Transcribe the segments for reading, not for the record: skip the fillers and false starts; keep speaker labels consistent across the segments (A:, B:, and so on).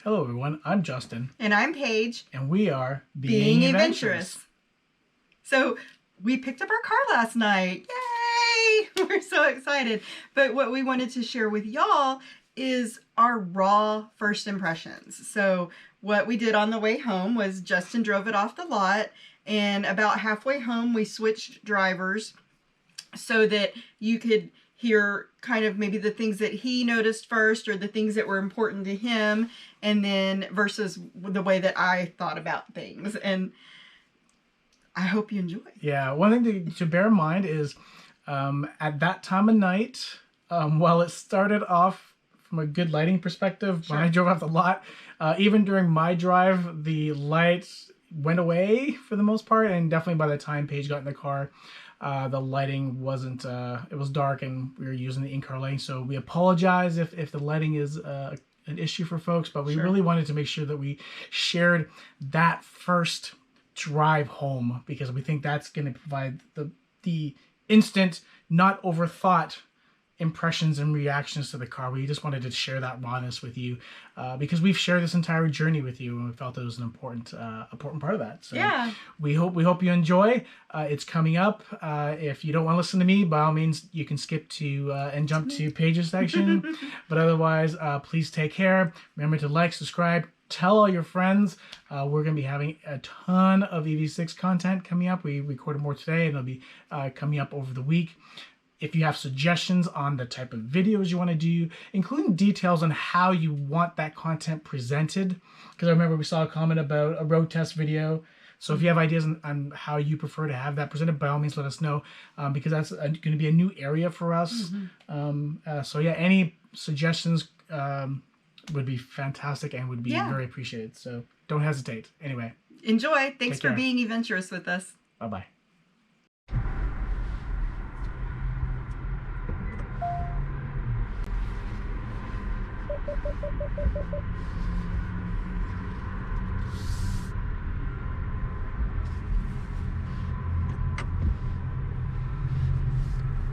A: Hello everyone, I'm Justin.
B: And I'm Paige.
A: And we are
B: Being Adventurous. So we picked up our car last night. Yay! We're so excited. But what we wanted to share with y'all is our raw first impressions. So what we did on the way home was Justin drove it off the lot, and about halfway home we switched drivers so that you could hear kind of maybe the things that he noticed first or the things that were important to him, and then versus the way that I thought about things. And I hope you enjoy.
A: Yeah, one thing to bear in mind is at that time of night, while it started off from a good lighting perspective, when I drove off the lot, even during my drive, the lights went away for the most part, and definitely by the time Paige got in the car, the lighting wasn't, it was dark and we were using the in-car lighting, so we apologize if the lighting is an issue for folks, but we really wanted to make sure that we shared that first drive home, because we think that's going to provide the instant, not overthought impressions and reactions to the car. We just wanted to share that rawness with you, because we've shared this entire journey with you, and we felt it was an important part of that. So yeah, we hope you enjoy. It's coming up. If you don't want to listen to me, by all means, you can skip to and jump to Paige's section. But otherwise, please take care. Remember to like, subscribe, tell all your friends. We're going to be having a ton of EV6 content coming up. We recorded more today, and it'll be coming up over the week. If you have suggestions on the type of videos you want to do, including details on how you want that content presented, because I remember we saw a comment about a road test video. So if you have ideas on how you prefer to have that presented, by all means, let us know, because that's going to be a new area for us. So yeah, any suggestions would be fantastic and would be very appreciated. So don't hesitate. Anyway,
B: enjoy. Thanks for being adventurous with us.
A: Bye-bye.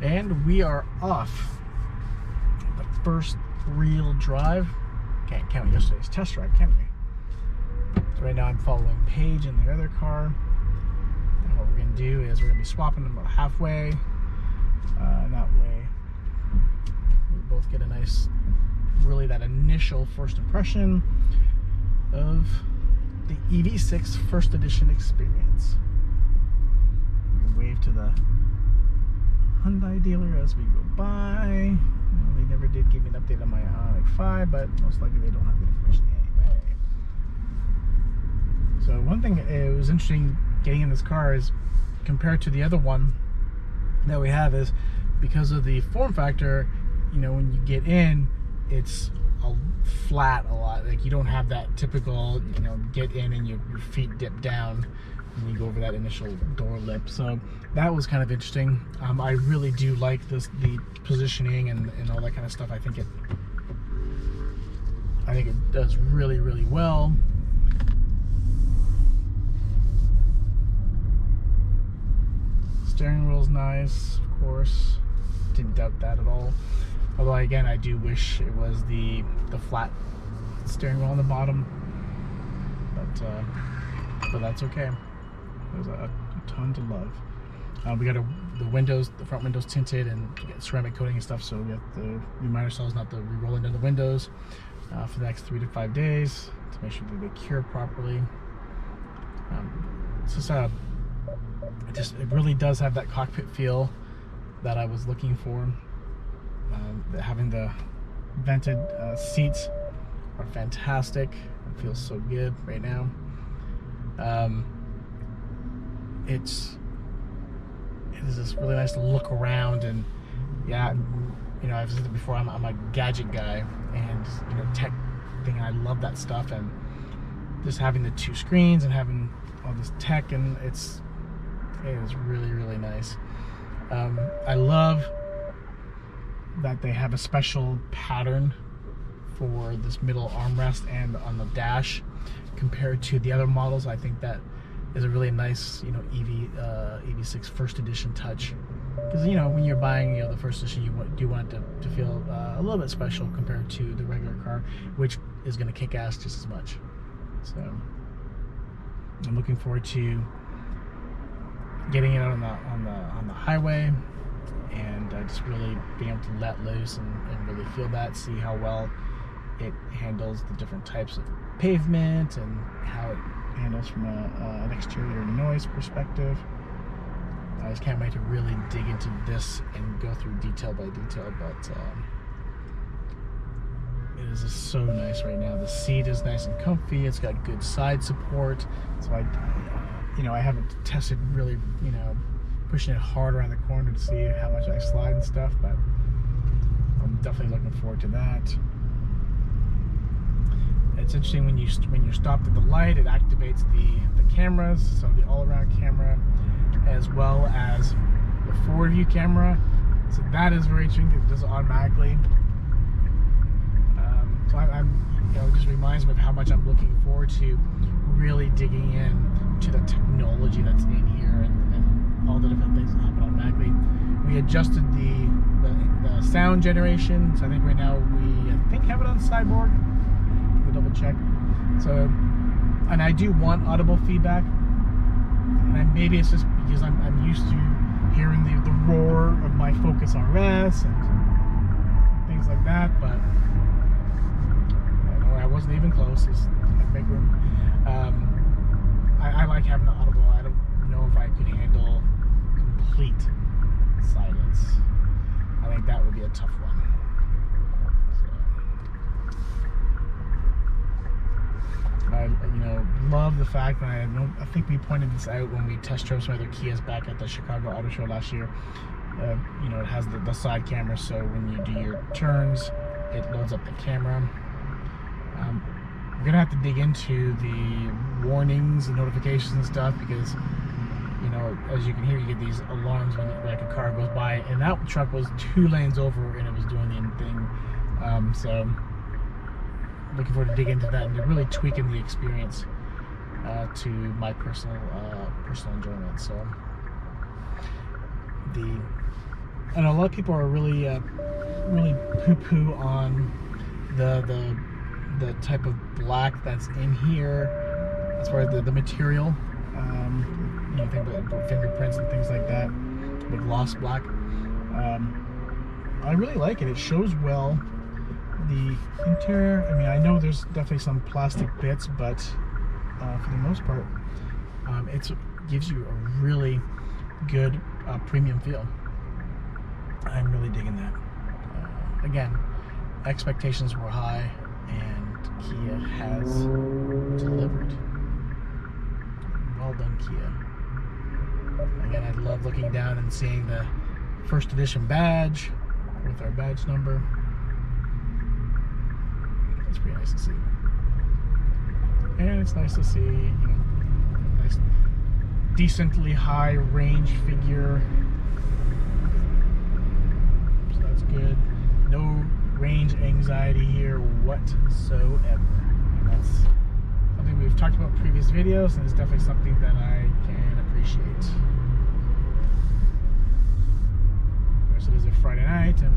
A: And we are off the first real drive. Can't count yesterday's test drive, can we? So right now I'm following Paige in the other car. And what we're going to do is we're going to be swapping them about halfway. That way we both get a nice, really that initial first impression of the EV6 first edition experience. Wave to the Hyundai dealer as we go by. They never did give me an update on my Ioniq 5, but most likely they don't have the information anyway. So one thing it was interesting getting in this car is, compared to the other one that we have, is because of the form factor, you know, when you get in, it's flat a lot. Like, you don't have that typical, you know, get in and your feet dip down when you go over that initial door lip. So that was kind of interesting. I really do like the positioning and all that kind of stuff. I think it does really, really well. Steering wheel's nice, of course. Didn't doubt that at all. Although again, I do wish it was the flat steering wheel on the bottom, but that's okay. There's a ton to love. We got the front windows tinted, and we get ceramic coating and stuff, so we have to remind ourselves not to re-roll into the windows for the next 3 to 5 days to make sure that they cure properly. It really does have that cockpit feel that I was looking for. Having the vented seats are fantastic. It feels so good right now. It is just really nice to look around, and yeah, you know, I've said it before, I'm a gadget guy, and you know, tech thing, and I love that stuff, and just having the 2 screens and having all this tech, and it is really, really nice. I love that they have a special pattern for this middle armrest and on the dash compared to the other models. I think that is a really nice, you know, EV6 first edition touch, because you know, when you're buying, you know, the first edition, you do want it to feel a little bit special compared to the regular car, which is going to kick ass just as much. So I'm looking forward to getting it out on the highway, and just really being able to let loose and really feel that, see how well it handles the different types of pavement and how it handles from an exterior noise perspective. I just can't wait to really dig into this and go through detail by detail, but it is just so nice right now. The seat is nice and comfy. It's got good side support, so I haven't tested really, pushing it hard around the corner to see how much I slide and stuff, but I'm definitely looking forward to that. It's interesting when you're stopped at the light, it activates the cameras, so the all-around camera as well as the forward view camera. So that is very interesting. It does it automatically. So it just reminds me of how much I'm looking forward to really digging in to the technology that's in here and all the different things that happen automatically. We adjusted the sound generation, so I think right now we have it on Cyborg. We'll double check. So, and I do want audible feedback, and maybe it's just because I'm used to hearing the roar of my Focus RS and things like that, but I wasn't even close. It's a big room. I like having the audible. I don't know if I could handle complete silence. I think that would be a tough one. So, I love the fact that I think we pointed this out when we test drove some other Kias back at the Chicago Auto Show last year. It has the side camera, so when you do your turns, it loads up the camera. I'm gonna have to dig into the warnings and notifications and stuff, because as you can hear, you get these alarms when like a car goes by, and that truck was 2 lanes over and it was doing the end thing. So looking forward to dig into that and to really tweaking the experience to my personal enjoyment. So I know a lot of people are really poo-poo on the type of black that's in here, as far as the material. Think about fingerprints and things like that, the gloss black. I really like it. It shows well. The interior, I know there's definitely some plastic bits, but for the most part, it gives you a really good premium feel. I'm really digging that. Again, expectations were high, and Kia has delivered. Well done, Kia. Again, I love looking down and seeing the first edition badge with our badge number. It's pretty nice to see. And it's nice to see, nice, decently high range figure. So that's good. No range anxiety here whatsoever. And that's something we've talked about in previous videos, and it's definitely something that I can appreciate. Of course, it is a Friday night, and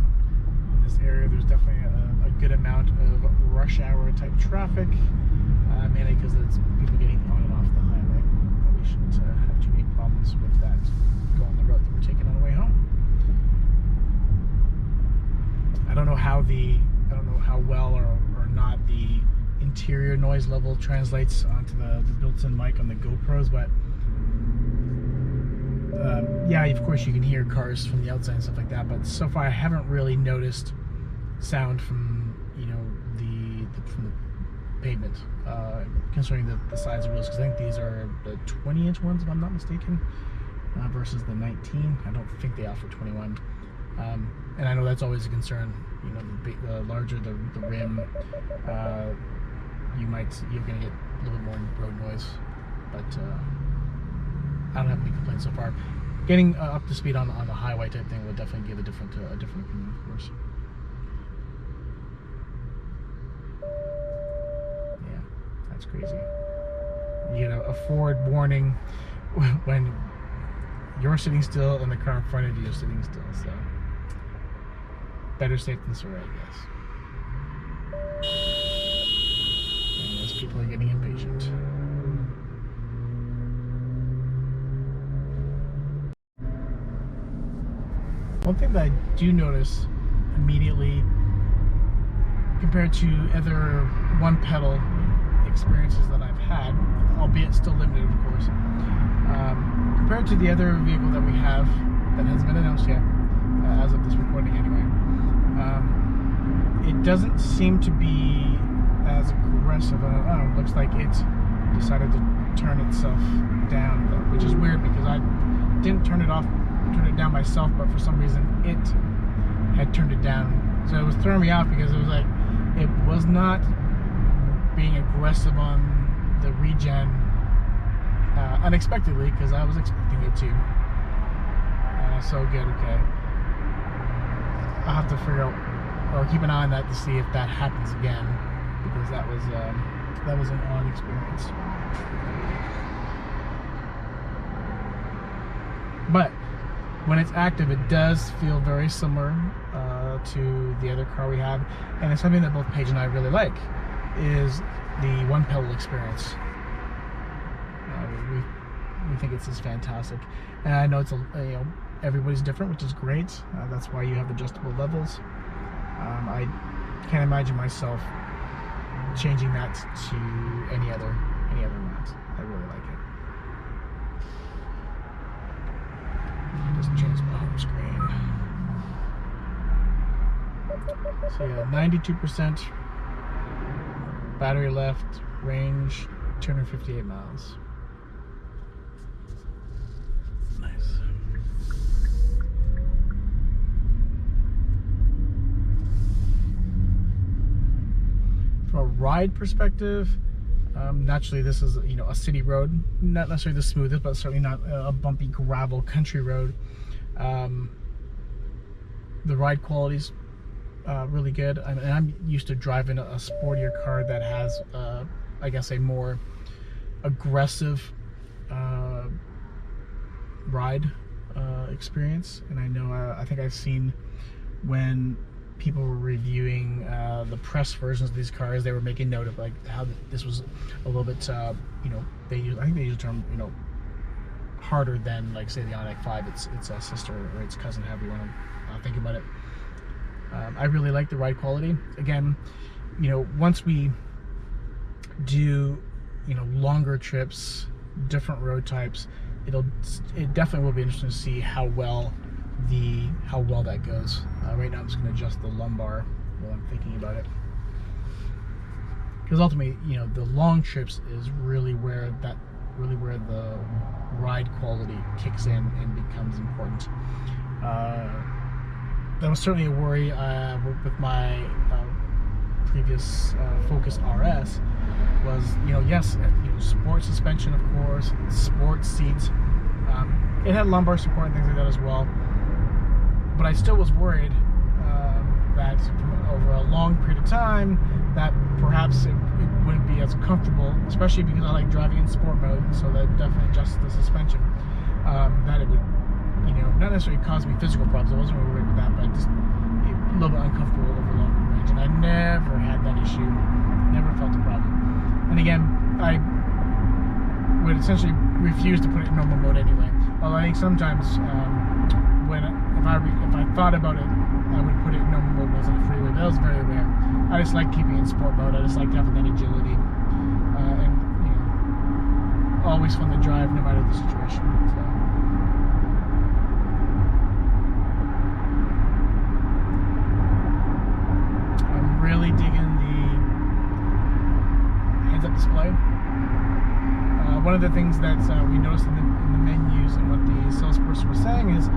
A: in this area there's definitely a good amount of rush hour type traffic, mainly because it's people getting on and off the highway. Probably shouldn't have too many problems with that going the route that we're taking on the way home. I don't know how well or not the interior noise level translates onto the built-in mic on the GoPros, but yeah, of course you can hear cars from the outside and stuff like that, but so far I haven't really noticed sound from from the pavement, considering the size of wheels, because I think these are the 20-inch ones if I'm not mistaken, versus the 19. I don't think they offer 21. And I know that's always a concern. The larger the rim, you're going to get a little bit more road noise. But I don't have any complaints so far. Getting up to speed on the highway type thing would definitely give a different opinion, of course. Yeah, that's crazy. You get a forward warning when you're sitting still and the car in front of you is sitting still. So better safe than sorry, I guess. people are getting impatient. One thing that I do notice immediately compared to other one pedal experiences that I've had, albeit still limited of course, compared to the other vehicle that we have that hasn't been announced yet, as of this recording anyway, it doesn't seem to be as aggressive. Looks like it decided to turn itself down, which is weird because I didn't turn it down myself, but for some reason it had turned it down. So it was throwing me off because it was like it was not being aggressive on the regen unexpectedly, because I was expecting it to. So good. Okay, I'll have to figure out or keep an eye on that to see if that happens again, because that was an odd experience. But when it's active, it does feel very similar to the other car we had, and it's something that both Paige and I really like, is the one pedal experience. We think it's just fantastic, and I know it's everybody's different, which is great. That's why you have adjustable levels. I can't imagine myself changing that to any other mount. I really like it. Just change my home screen. So yeah, 92% battery left, range 258 miles. Nice. From a ride perspective, naturally this is a city road, not necessarily the smoothest, but certainly not a bumpy gravel country road. The ride quality's really good. I'm used to driving a sportier car that has I guess a more aggressive ride experience, and I know I think I've seen when people were reviewing the press versions of these cars, they were making note of like how this was a little bit I think they use the term harder than, like, say, the Ioniq 5, its sister or its cousin, however you want to think about it. I really like the ride quality. Again, once we do longer trips, different road types, it definitely will be interesting to see how well that goes. Right now I'm just going to adjust the lumbar while I'm thinking about it, because ultimately the long trips is really where the ride quality kicks in and becomes important. That was certainly a worry with my previous Focus RS, was yes, sport suspension, of course, sport seats. It had lumbar support and things like that as well, but I still was worried that over a long period of time that perhaps it wouldn't be as comfortable, especially because I like driving in sport mode, so that definitely adjusts the suspension, that it would not necessarily cause me physical problems. I wasn't really worried with that, but just a little bit uncomfortable over longer range, and I never had that issue, never felt a problem. And again, I would essentially refuse to put it in normal mode anyway, although I think sometimes if I thought about it, I would put it in normal mode once on the freeway, but that was very rare. I just like keeping it in sport mode. I just like having that agility, and always fun to drive no matter the situation. So. I'm really digging the heads-up display. One of the things that we noticed in the menus and what the salesperson was saying is,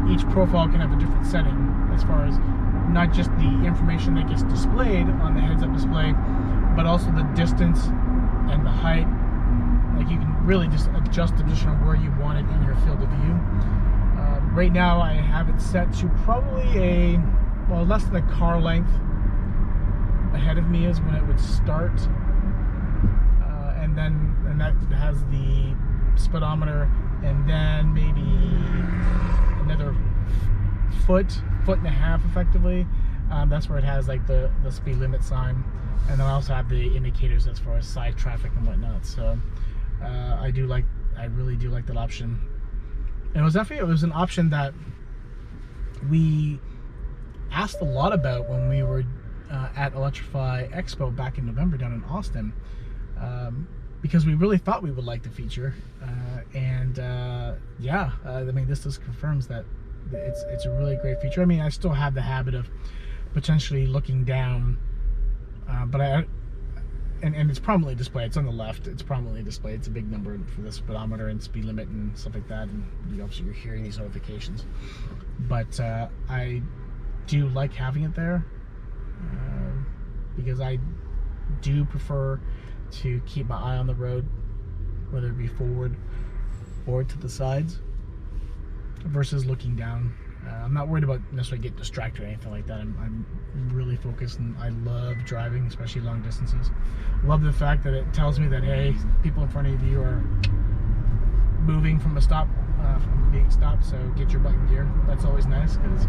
A: each profile can have a different setting as far as not just the information that gets displayed on the heads-up display, but also the distance and the height. Like, you can really just adjust the position of where you want it in your field of view. Right now I have it set to probably less than a car length ahead of me is when it would start, and that has the speedometer, and then maybe another foot and a half effectively. That's where it has like the speed limit sign. and then I also have the indicators as far as side traffic and whatnot. So I really do like that option. And it was an option that we asked a lot about when we were at Electrify Expo back in November down in Austin, because we really thought we would like the feature. Yeah, I mean, this just confirms that it's a really great feature. I mean, I still have the habit of potentially looking down, but and it's prominently displayed. It's on the left. It's prominently displayed. It's a big number for the speedometer and speed limit and stuff like that. And obviously you're hearing these notifications. But I do like having it there because I do prefer to keep my eye on the road, whether it be forward or to the sides, versus looking down. I'm not worried about necessarily getting distracted or anything like that. I'm really focused, and I love driving, especially long distances. Love the fact that it tells me that, hey, people in front of you are moving from from being stopped, so get your butt in gear. That's always nice, because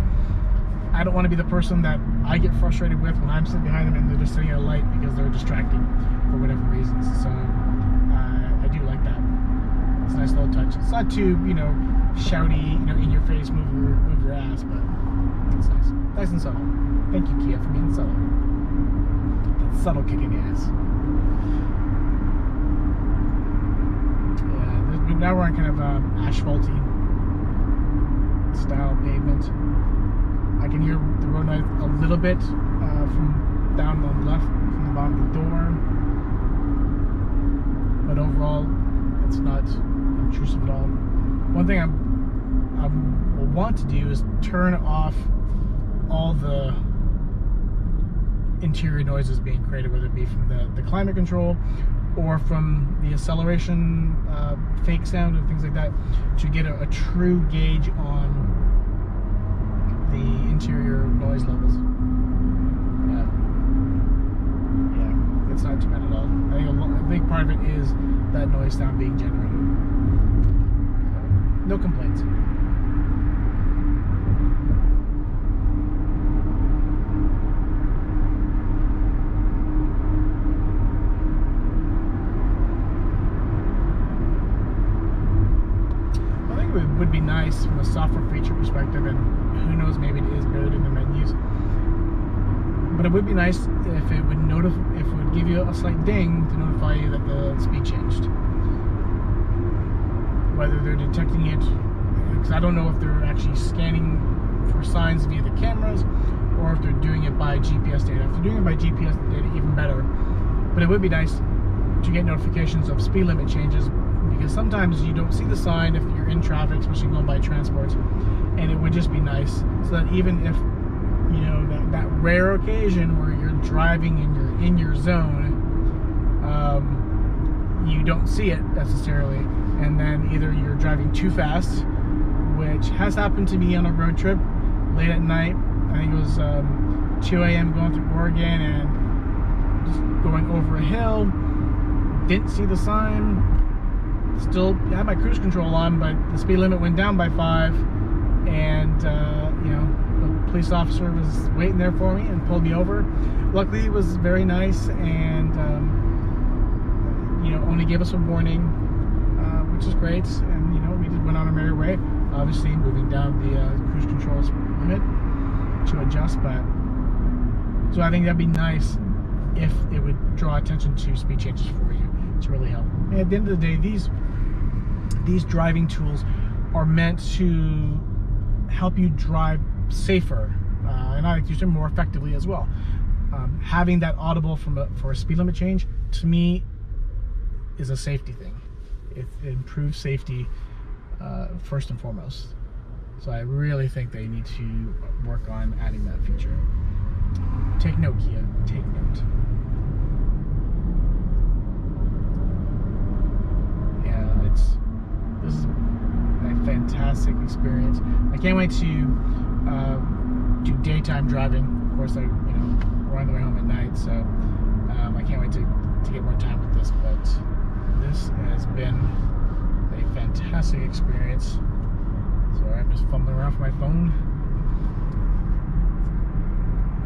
A: I don't want to be the person that I get frustrated with when I'm sitting behind them and they're just sitting at a light because they're distracted for whatever reasons. So I do like that. It's a nice little touch. It's not too, shouty, in your face, move your ass, but it's nice. Nice and subtle. Thank you, Kia, for being subtle. That subtle kick in the ass. Yeah, now we're on kind of asphalty style pavement. I can hear the road noise a little bit from down on the left, from the bottom of the door. But overall, it's not intrusive at all. One thing I will want to do is turn off all the interior noises being created, whether it be from the climate control or from the acceleration fake sound and things like that, to get a true gauge on the interior noise levels. Yeah, it's not too bad at all. I think a big part of it is that noise sound being generated. So, no complaints. I think it would be nice from a software feature perspective, and who knows, maybe it is buried in the menus, but it would be nice if it would give you a slight ding to notify you that the speed changed. Whether they're detecting it, because I don't know if they're actually scanning for signs via the cameras or if they're doing it by GPS data. If they're doing it by GPS data, even better. But it would be nice to get notifications of speed limit changes, because sometimes you don't see the sign if you're in traffic, especially going by transports, and it would just be nice so that even if, that rare occasion where you're driving and you're in your zone, you don't see it necessarily, and then either you're driving too fast, which has happened to me on a road trip late at night. I think it was 2 a.m. going through Oregon and just going over a hill, didn't see the sign, still had my cruise control on, but the speed limit went down by 5, and the police officer was waiting there for me and pulled me over. Luckily, it was very nice, and only gave us a warning, which is great, and we just went on our merry way, obviously moving down the cruise control limit to adjust. But so I think that'd be nice if it would draw attention to speed changes for you to really help. And at the end of the day, these driving tools are meant to help you drive safer, and I like to use them more effectively as well. Having that audible for a speed limit change, to me, is a safety thing. It improves safety first and foremost. So I really think they need to work on adding that feature. Take note, Kia. Take note. Yeah, this is a fantastic experience. I can't wait to do daytime driving. Of course, we're on the way home at night, so I can't wait to get more time with this. But this has been a fantastic experience. Sorry, I'm just fumbling around for my phone.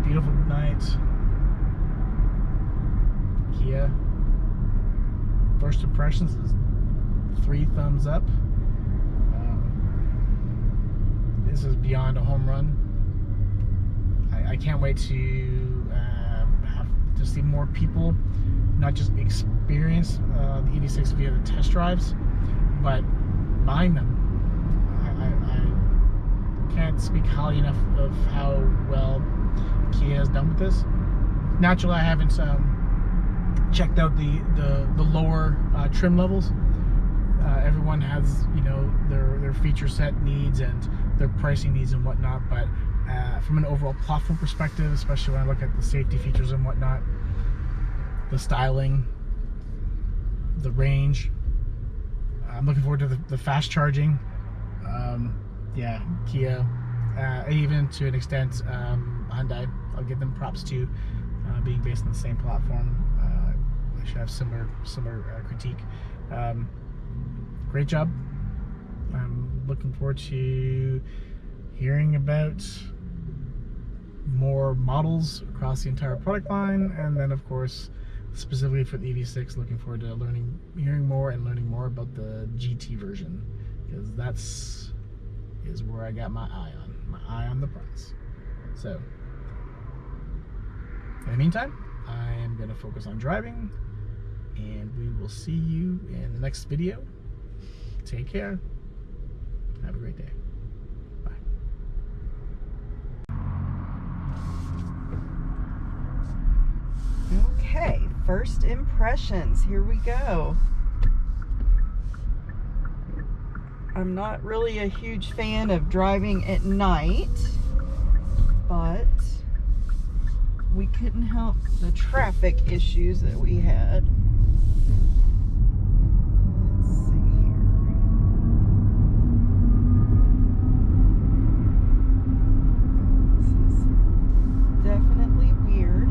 A: Beautiful night. first impressions is 3 thumbs up. This is beyond a home run. I can't wait to have to see more people not just experience the EV6 via the test drives, but buying them. I can't speak highly enough of how well Kia has done with this. Naturally, I haven't checked out the lower trim levels. Everyone has, you know, their feature set needs and their pricing needs and whatnot, but from an overall platform perspective, especially when I look at the safety features and whatnot, the styling, the range, I'm looking forward to the fast charging. Yeah, Kia, even to an extent Hyundai, I'll give them props to being based on the same platform. I should have similar critique. Great job. I'm looking forward to hearing about more models across the entire product line, and then of course specifically for the EV6, looking forward to hearing more and learning more about the GT version, because that's where I got my eye on the price. So in the meantime, I am going to focus on driving, and we will see you in the next video. Take care. Have a great day. Bye.
B: Okay, first impressions. Here we go. I'm not really a huge fan of driving at night, but we couldn't help the traffic issues that we had. Let's see here. This is definitely weird.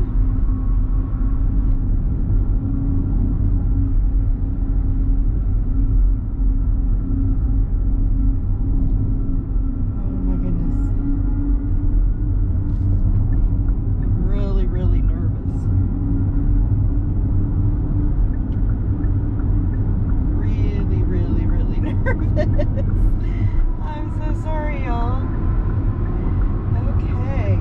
B: I'm so sorry, y'all. Okay.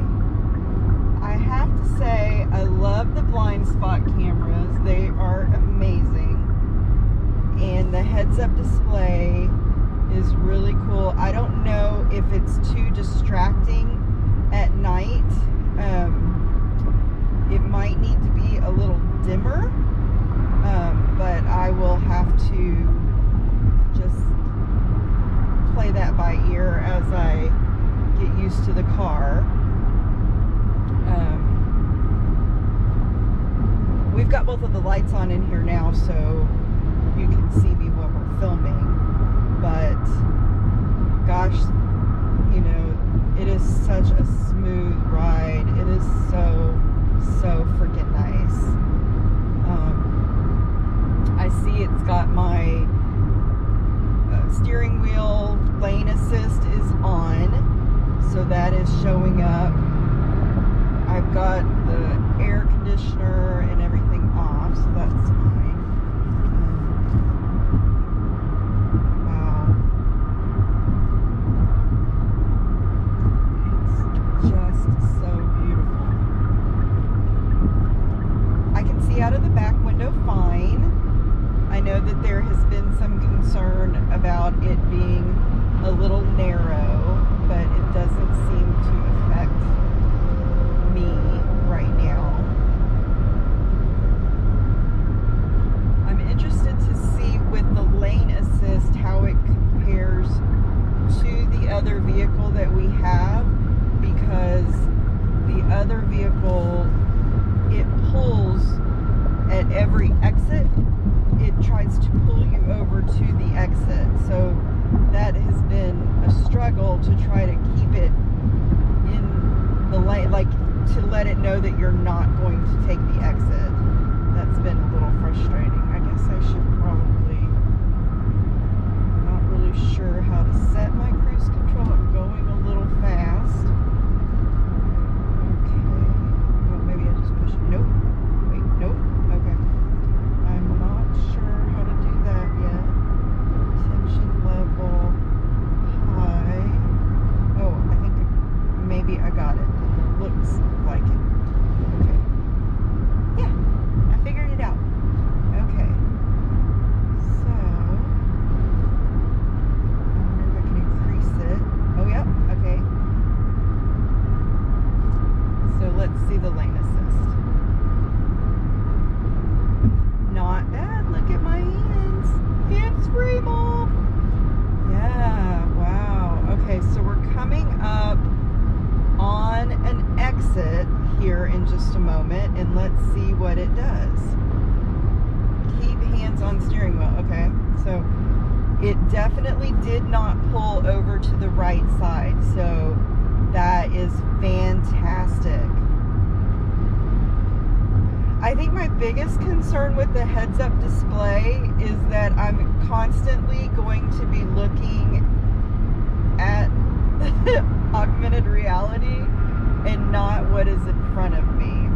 B: I have to say, I love the blind spot cameras. They are amazing. And the heads-up display is really cool. I don't know if it's too distracting at night. It might need to be a little dimmer, but I will have to just play that by ear as I get used to the car. We've got both of the lights on in here now, so you can see me when we're filming, but gosh, you know, it is such a smooth ride. It is so freaking nice. I see it's got my steering wheel lane assist is on, so that is showing up. I've got the air conditioner and everything off, so that's fine. Wow. It's just so beautiful. I can see out of the back window fine. I know that there has been some concern about it being a little narrow, but it doesn't seem to affect me right now. I'm interested to see with the lane assist how it compares to the other vehicle that we have, because the other vehicle, it pulls at every exit. It tries to pull you over to the exit, so that has been a struggle to try to keep it in the lane, like to let it know that you're not going to take the exit. That's been a little frustrating. I guess I should probably, I'm not really sure how to set my cruise control. I'm going a little fast. Okay, well, maybe I just push, nope, wait, nope, okay. I'm not sure how to just a moment and let's see what it does. Keep hands on steering wheel. Okay, so it definitely did not pull over to the right side, so that is fantastic. I think my biggest concern with the heads-up display is that I'm constantly going to be looking at augmented reality and not what is in front of me.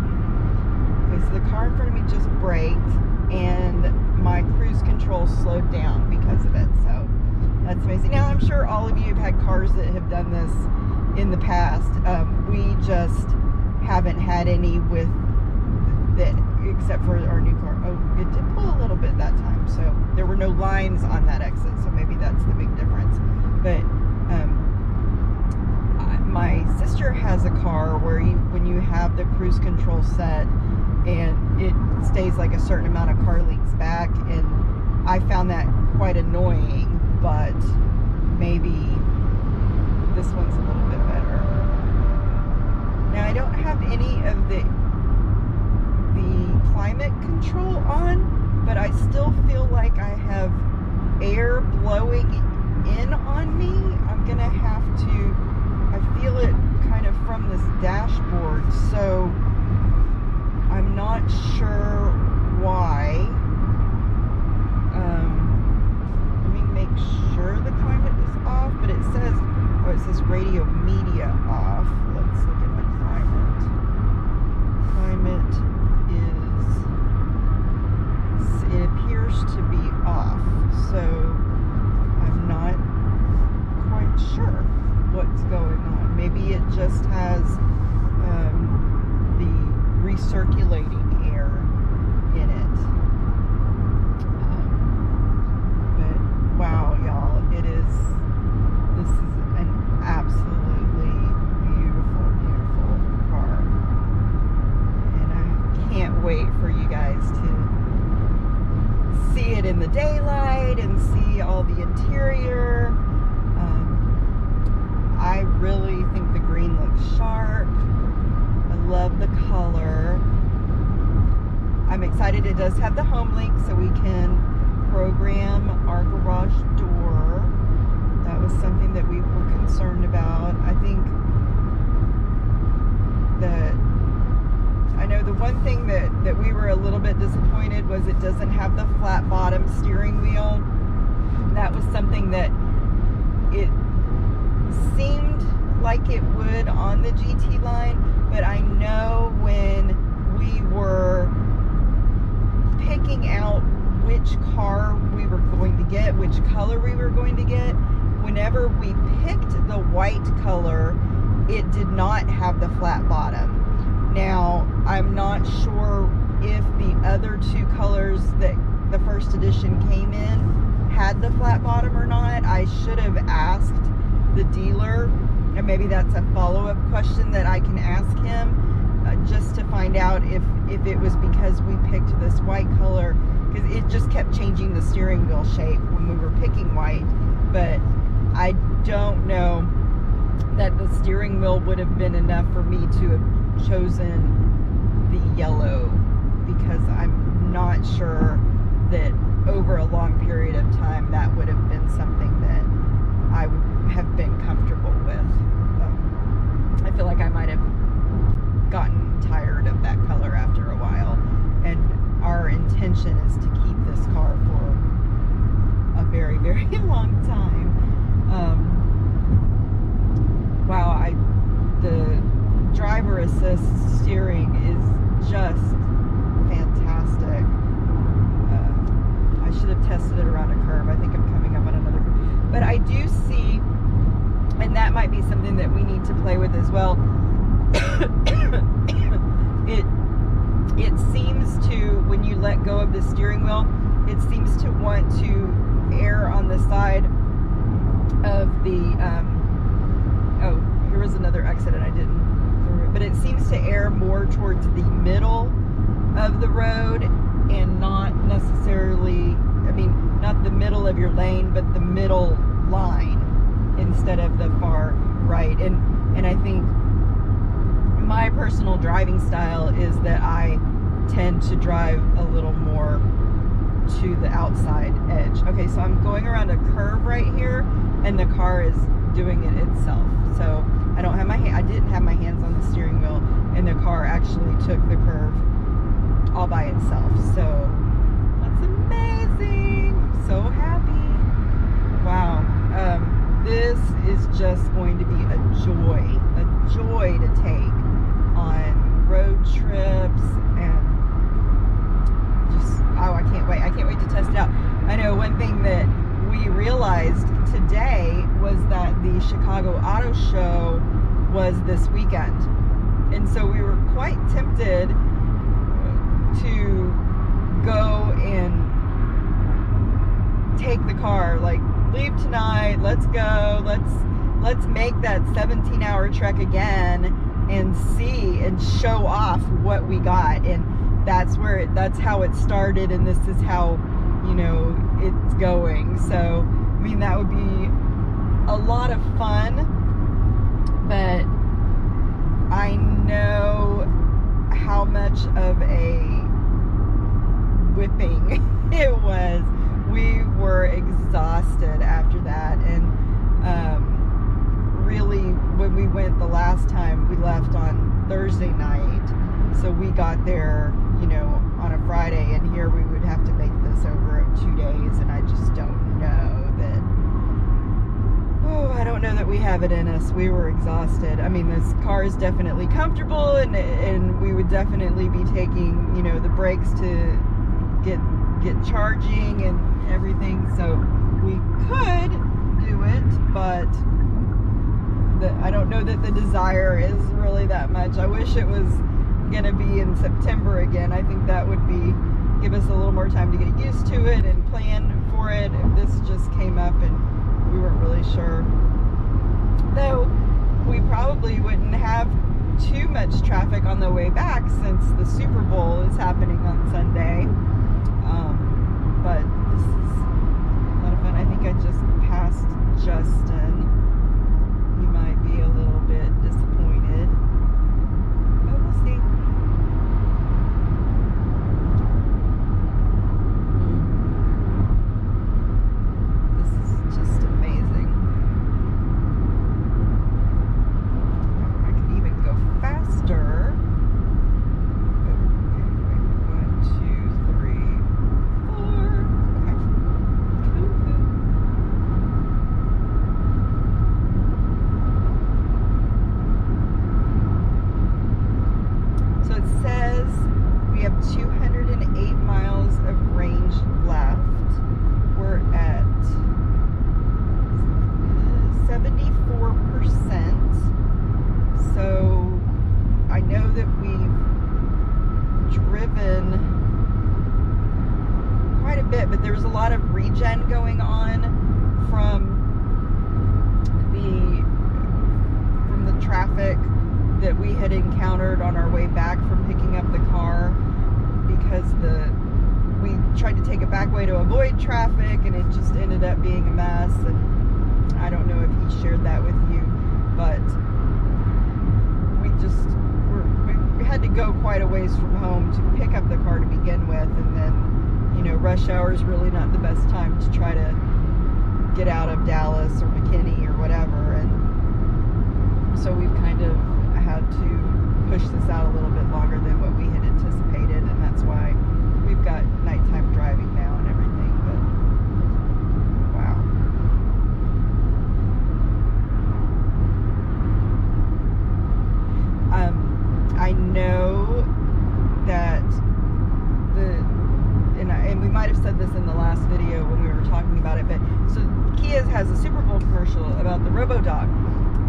B: Because the car in front of me just braked and my cruise control slowed down because of it. So that's amazing. Now I'm sure all of you have had cars that have done this in the past. We just haven't had any with that, except for our new car. Oh, it did pull a little bit that time, so there were no lines on that exit, so maybe that's the big difference. But my sister has a car where when you have the cruise control set and it stays like a certain amount of car lengths back, and I found that quite annoying, but maybe this one's a little bit better. Now I don't have any of the climate control on, but I still feel like I have air blowing in on me. I'm gonna have to, I feel it kind of from this dashboard, so I'm not sure why. Let me make sure the climate is off, but it says, oh, it says radio media off. Let's look at my climate. Climate is, it appears to be off, so I'm not quite sure what's going on. Maybe it just has the recirculating air in it. But wow, y'all, this is an absolutely beautiful, beautiful car. And I can't wait for you guys to see it in the daylight and see all the interior. I really think the green looks sharp. I love the color. I'm excited it does have the home link, so we can program our garage door. That was something that we were concerned about. I think that, I know the one thing that we were a little bit disappointed was it doesn't have the flat bottom steering wheel. That was something that it seemed like it would on the GT line, but I know when we were picking out which car we were going to get, which color we were going to get, whenever we picked the white color, it did not have the flat bottom. Now, I'm not sure if the other two colors that the first edition came in had the flat bottom or not. I should have asked the dealer, and maybe that's a follow-up question that I can ask him, just to find out if it was because we picked this white color, because it just kept changing the steering wheel shape when we were picking white. But I don't know that the steering wheel would have been enough for me to have chosen the yellow, because I'm not sure that over a long period of time that would have been something that I would have been comfortable with. I feel like I might have gotten tired of that color after a while, and our intention is to keep this car for a very, very long time. Wow, the driver assist steering is just fantastic. I should have tested it around a curve. I think I'm coming up on another curve. But I do see, and that might be something that we need to play with as well. It seems to, when you let go of the steering wheel, it seems to want to err on the side of the, oh, here was another exit and I didn't, but it seems to err more towards the middle of the road and not necessarily, I mean, not the middle of your lane, but the middle line instead of the far right. And I think my personal driving style is that I tend to drive a little more to the outside edge. Okay, so I'm going around a curve right here, and the car is doing it itself. So I don't have I didn't have my hands on the steering wheel, and the car actually took the curve all by itself. So that's amazing. I'm so happy. Wow. This is just going to be a joy to take on road trips, and just, oh, I can't wait. I can't wait to test it out. I know one thing that we realized today was that the Chicago Auto Show was this weekend. And so we were quite tempted to go and take the car, like, leave tonight, let's go, let's make that 17-hour trek again and see and show off what we got. And that's how it started, and this is how, you know, it's going. So I mean, that would be a lot of fun, but I know how much of a whipping it was. We were exhausted after that, and really, when we went the last time, we left on Thursday night, so we got there, you know, on a Friday, and here we would have to make this over 2 days, and I just don't know that, oh, I don't know that we have it in us. We were exhausted. I mean, this car is definitely comfortable, and we would definitely be taking, you know, the breaks to get charging and everything, so we could do it, but I don't know that the desire is really that much. I wish it was gonna be in September again. I think that would give us a little more time to get used to it and plan for it. If this just came up and we weren't really sure, though, we probably wouldn't have too much traffic on the way back since the Super Bowl is happening on Sunday. But this is a lot of fun. I think I just passed Justin. He might be a little bit disappointed, but we'll see. This is just amazing. I could even go faster. But there was a lot of regen going on from the traffic that we had encountered on our way back from picking up the car, because we tried to take a back way to avoid traffic, and it just ended up being a mess. And I don't know if he shared that with you, but we had to go quite a ways from home to pick up the car to begin with, and then, you know, rush hour is really not the best time to try to get out of Dallas or McKinney or whatever, and so we've kind of had to push this out a little bit longer than what we had anticipated, and that's why we've got nighttime driving now and everything. But wow. I know that and we might have said this in the last video when we were talking about it, but so Kia has a Super Bowl commercial about the RoboDog,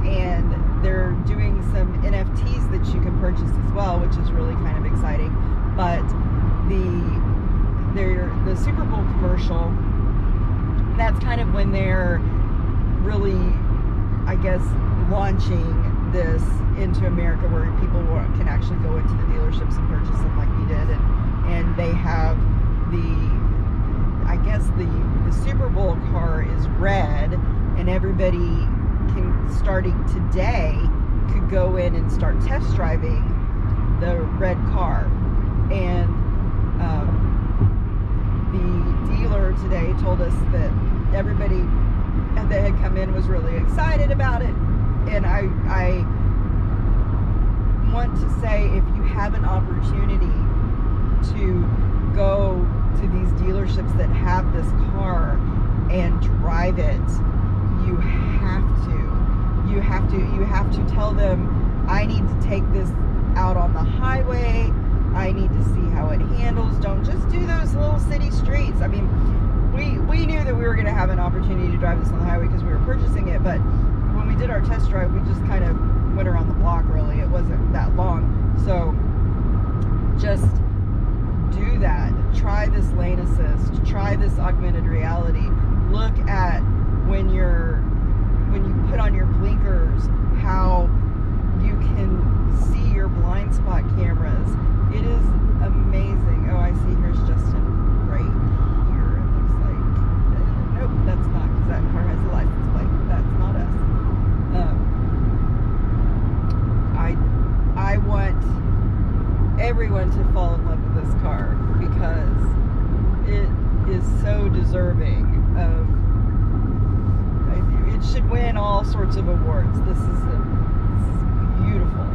B: and they're doing some NFTs that you can purchase as well, which is really kind of exciting. But the Super Bowl commercial, that's kind of when they're really, I guess, launching this into America, where people can actually go into the dealerships and purchase them like we did, and they have I guess the Super Bowl car is red, and everybody can, starting today, could go in and start test driving the red car. And the dealer today told us that everybody that had come in was really excited about it. And I want to say, if you have an opportunity to go to these dealerships that have this car and drive it, you have to tell them, I need to take this out on the highway. I need to see how it handles. Don't just do those little city streets. I mean, we knew that we were going to have an opportunity to drive this on the highway because we were purchasing it, but when we did our test drive, we just kind of went around the block, really. It wasn't that long. So just do that. Try this lane assist. Try this augmented reality. Look at when you put on your blinkers, how you can see your blind spot cameras. It is amazing. Oh, I see. Here's Justin right here. It looks like. Nope, that's not, because that car has a license plate. That's not us. I want everyone to fall in love with this car because it is so deserving of. It should win all sorts of awards. This is beautiful.